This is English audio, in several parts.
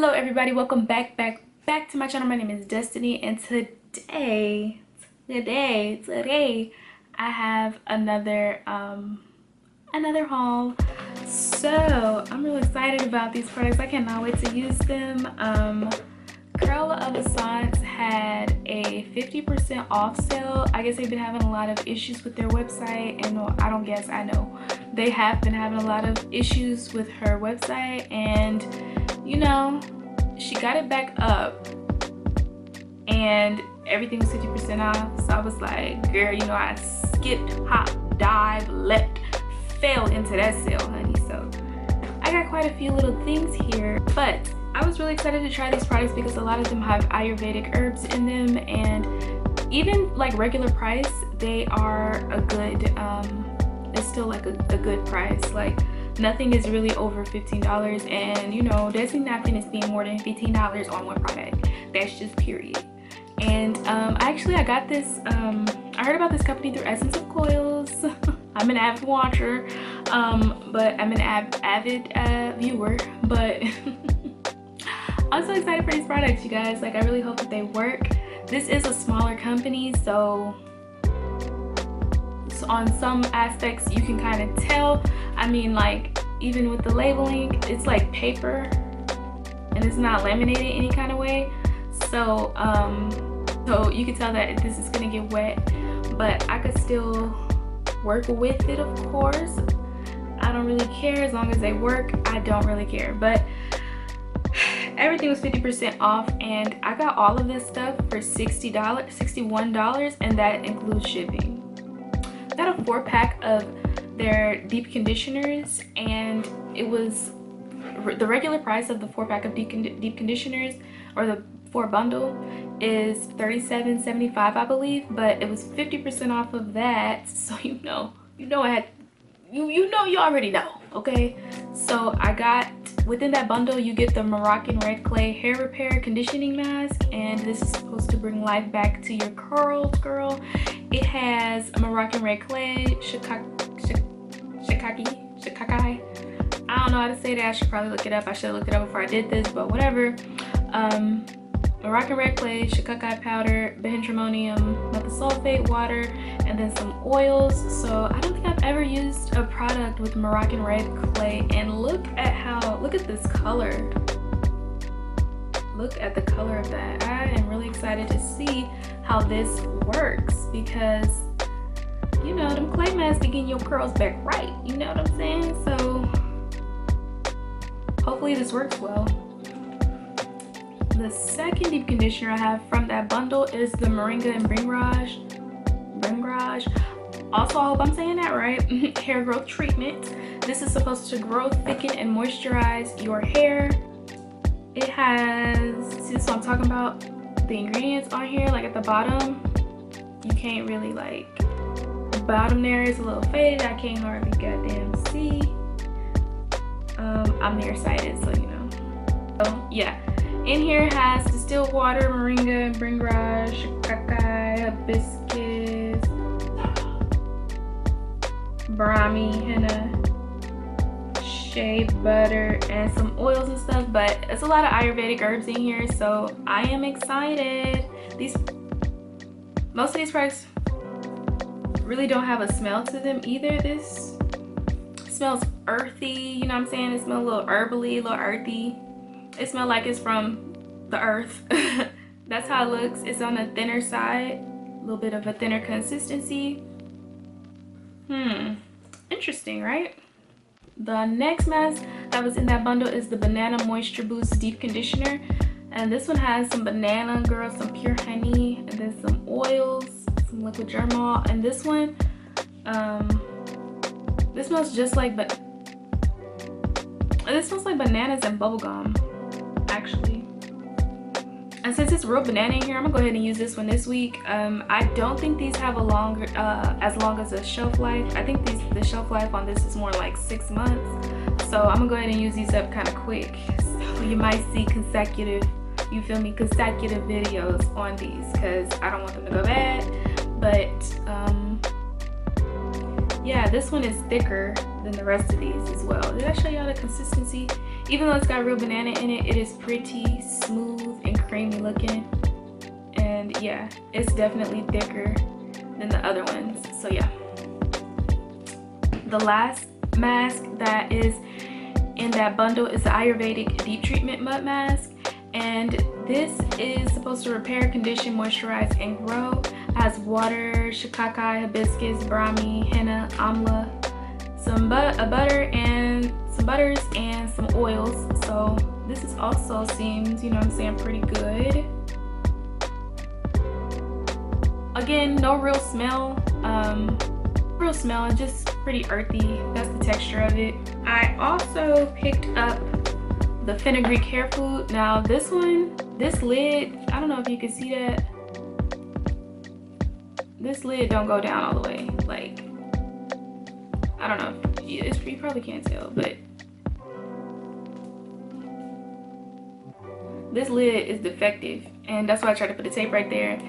Hello everybody, welcome back to my channel. My name is Destiny, and today I have another haul. So I'm really excited about these products. I cannot wait to use them. Curl of Essence had a 50% off sale. I guess they've been having a lot of issues with their website, and I know they have been having a lot of issues with her website, and you know, she got it back up and everything was 50% off. So I was like, girl, you know, I skipped, hopped, dived, leapt, fell into that sale, honey. So I got quite a few little things here, but I was really excited to try these products because a lot of them have Ayurvedic herbs in them, and even like regular price, they are a good it's still like a good price. Like nothing is really over $15, and you know, Destiny nothing is being more than $15 on one product. That's just period. And I got this I heard about this company through Essence of Coils. I'm an avid watcher, but I'm an avid viewer, but I'm so excited for these products, you guys. Like, I really hope that they work. This is a smaller company, so on some aspects you can kind of tell. I mean, like, even with the labeling, it's like paper and it's not laminated any kind of way, so so you can tell that this is gonna get wet, but I could still work with it, of course. I don't really care as long as they work. I don't really care. But everything was 50% off, and I got all of this stuff for $61, and that includes shipping. I got a 4-pack of their deep conditioners, and it was the regular price of the 4-pack of deep conditioners, or the 4 bundle, is $37.75, I believe, but it was 50% off of that. So you already know, okay? So I got, within that bundle, you get the Moroccan Red Clay hair repair conditioning mask, and this is supposed to bring life back to your curls, girl. It has Moroccan Red Clay, shiitake. I don't know how to say that. I should probably look it up. I should have looked it up before I did this, but whatever. Moroccan Red Clay, shiitake powder, benjaminium, methysulfate, water, and then some oils. So I don't think I've ever used a product with Moroccan Red Clay, and look at this color. Look at the color of that. I am really excited to see how this works, because you know, them clay masks be getting your curls back right, you know what I'm saying? So hopefully this works well. The second deep conditioner I have from that bundle is the Moringa and Bringraj. Also, I hope I'm saying that right. Hair growth treatment. This is supposed to grow, thicken, and moisturize your hair. It has, see, this is what I'm talking about, the ingredients on here. Like at the bottom, you can't really, like, the bottom there is a little faded. I can't hardly goddamn see. I'm nearsighted, so you know. So yeah, in here has distilled water, Moringa, Bringraj, shiitake, hibiscus, brahmi, henna, shea butter, and some oils and stuff. But it's a lot of Ayurvedic herbs in here, so I am excited. Most of these products really don't have a smell to them either. This smells earthy, you know what I'm saying? It smells a little herbally, a little earthy. It smells like it's from the earth. That's how it looks. It's on the thinner side, a little bit of a thinner consistency. Interesting, right? The next mask that was in that bundle is the Banana Moisture Boost Deep Conditioner, and this one has some banana, girl, some pure honey, and then some oils, some liquid germol. And this one, this smells just like, but this smells like bananas and bubblegum, actually. And since it's real banana in here, I'm gonna go ahead and use this one this week. I don't think these have a longer, as long as a shelf life. I think the shelf life on this is more like 6 months. So I'm gonna go ahead and use these up kind of quick. So you might see consecutive, you feel me, consecutive videos on these, because I don't want them to go bad. But yeah, this one is thicker than the rest of these as well. Did I show y'all the consistency? Even though it's got real banana in it, it is pretty smooth and creamy looking. And yeah, it's definitely thicker than the other ones. So yeah. The last mask that is in that bundle is the Ayurvedic Deep Treatment Mud Mask. And this is supposed to repair, condition, moisturize, and grow. It has water, shikakai, hibiscus, brahmi, henna, amla, some butters and some oils. So this is also seems, you know what I'm saying, pretty good. Again, no real smell. Just pretty earthy. That's the texture of it. I also picked up the fenugreek hair food. Now this one, this lid, I don't know if you can see that. This lid don't go down all the way. Like, I don't know. You probably can't tell, but this lid is defective, and that's why I tried to put the tape right there.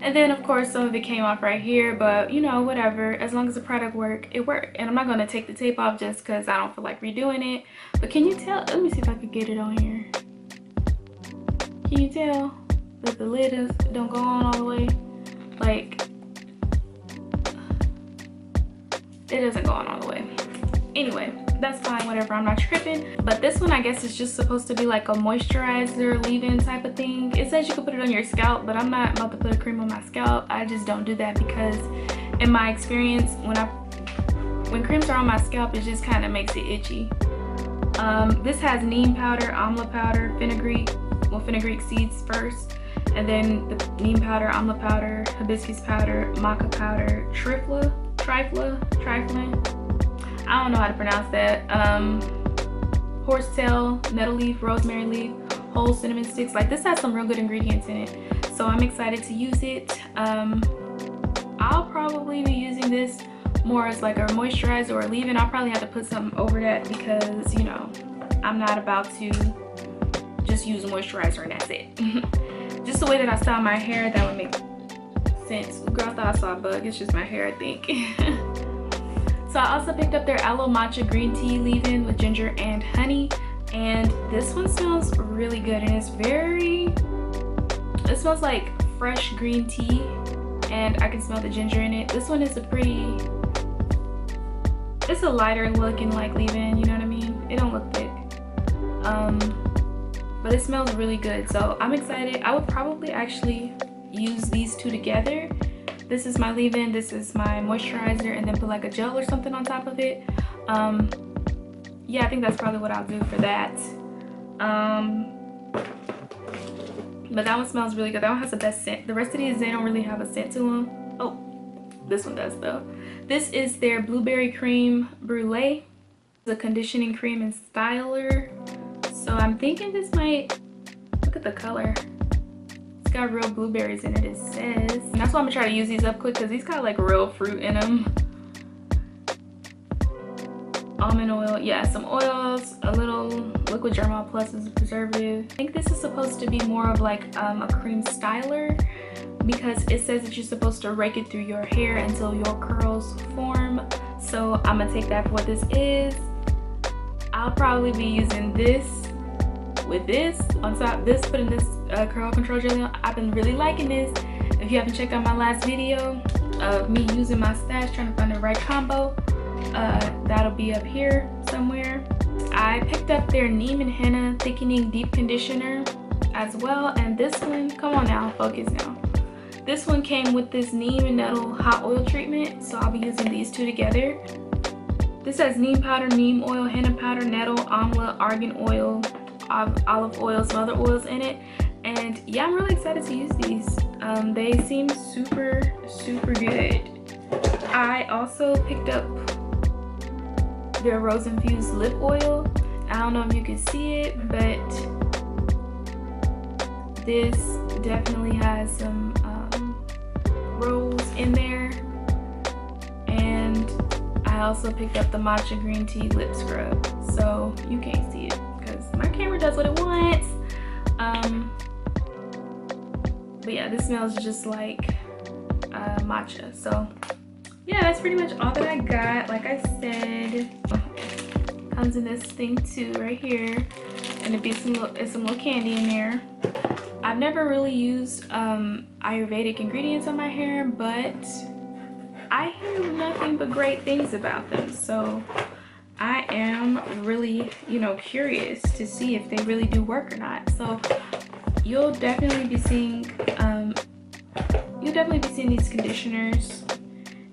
And then of course some of it came off right here, but you know, whatever, as long as the product worked, it worked. And I'm not going to take the tape off just because I don't feel like redoing it. But can you tell? Let me see if I could get it on here. Can you tell that the lid don't go on all the way? Like, it doesn't go on all the way. Anyway, that's fine, whatever, I'm not tripping. But this one, I guess, is just supposed to be like a moisturizer leave-in type of thing. It says you can put it on your scalp, but I'm not about to put a cream on my scalp. I just don't do that because in my experience, when creams are on my scalp, it just kind of makes it itchy. This has neem powder, amla powder, fenugreek seeds first, and then the neem powder, amla powder, hibiscus powder, maca powder, triflin. I don't know how to pronounce that. Horsetail, nettle leaf, rosemary leaf, whole cinnamon sticks. Like, this has some real good ingredients in it, so I'm excited to use it. I'll probably be using this more as like a moisturizer or a leave-in. I'll probably have to put something over that because, you know, I'm not about to just use a moisturizer and that's it. Just the way that I style my hair, that would make sense. Girl, I thought I saw a bug. It's just my hair, I think. So I also picked up their aloe matcha green tea leave-in with ginger and honey, and this one smells really good, and it smells like fresh green tea, and I can smell the ginger in it. This one is it's a lighter looking like leave-in, you know what I mean? It don't look thick, but it smells really good, so I'm excited. I would probably actually use these two together. This is my leave-in, this is my moisturizer, and then put like a gel or something on top of it. Yeah, I think that's probably what I'll do for that. But that one smells really good. That one has the best scent. The rest of these, they don't really have a scent to them. Oh, this one does though. This is their blueberry cream brulee, the conditioning cream and styler. So I'm thinking this might, look at the color. It's got real blueberries in it, it says. And that's why I'm gonna try to use these up quick because these got like real fruit in them. Almond oil, yeah, some oils, a little liquid germall plus is a preservative. I think this is supposed to be more of like a cream styler because it says that you're supposed to rake it through your hair until your curls form. So I'm gonna take that for what this is. I'll probably be using this with this on top, putting this curl control jelly on. I've been really liking this. If you haven't checked out my last video of me using my stash trying to find the right combo, that'll be up here somewhere. I picked up their neem and henna thickening deep conditioner as well, and this one, come on now, focus now. This one came with this neem and nettle hot oil treatment, so I'll be using these two together. This has neem powder, neem oil, henna powder, nettle, amla, argan oil, olive oil, some other oils in it, and yeah, I'm really excited to use these. They seem super good. I also picked up their rose infused lip oil. I don't know if you can see it, but this definitely has some rose in there. And I also picked up the matcha green tea lip scrub, so you can't see it because my camera does what it wants. But yeah, this smells just like matcha. So yeah, that's pretty much all that I got. Like I said, comes in this thing too, right here, and it's some little candy in there. I've never really used Ayurvedic ingredients on my hair, but I hear nothing but great things about them, so I am really, you know, curious to see if they really do work or not. So you'll definitely be seeing these conditioners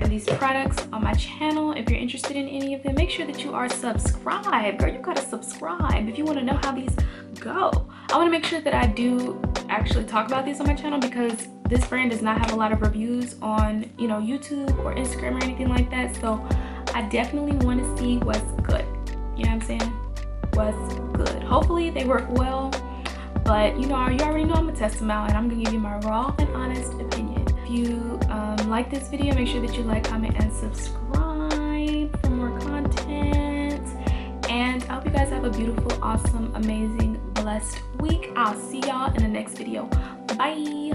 and these products on my channel. If you're interested in any of them, make sure that you are subscribed. Girl, you gotta subscribe if you want to know how these go. I want to make sure that I do actually talk about these on my channel, because this brand does not have a lot of reviews on, you know, YouTube or Instagram or anything like that. So I definitely want to see what's good. You know what I'm saying? What's good. Hopefully they work well, but you already know I'm gonna test them out, and I'm gonna give you my raw and honest opinion. If you like this video, make sure that you like, comment, and subscribe for more content. And I hope you guys have a beautiful, awesome, amazing, blessed week. I'll see y'all in the next video. Bye.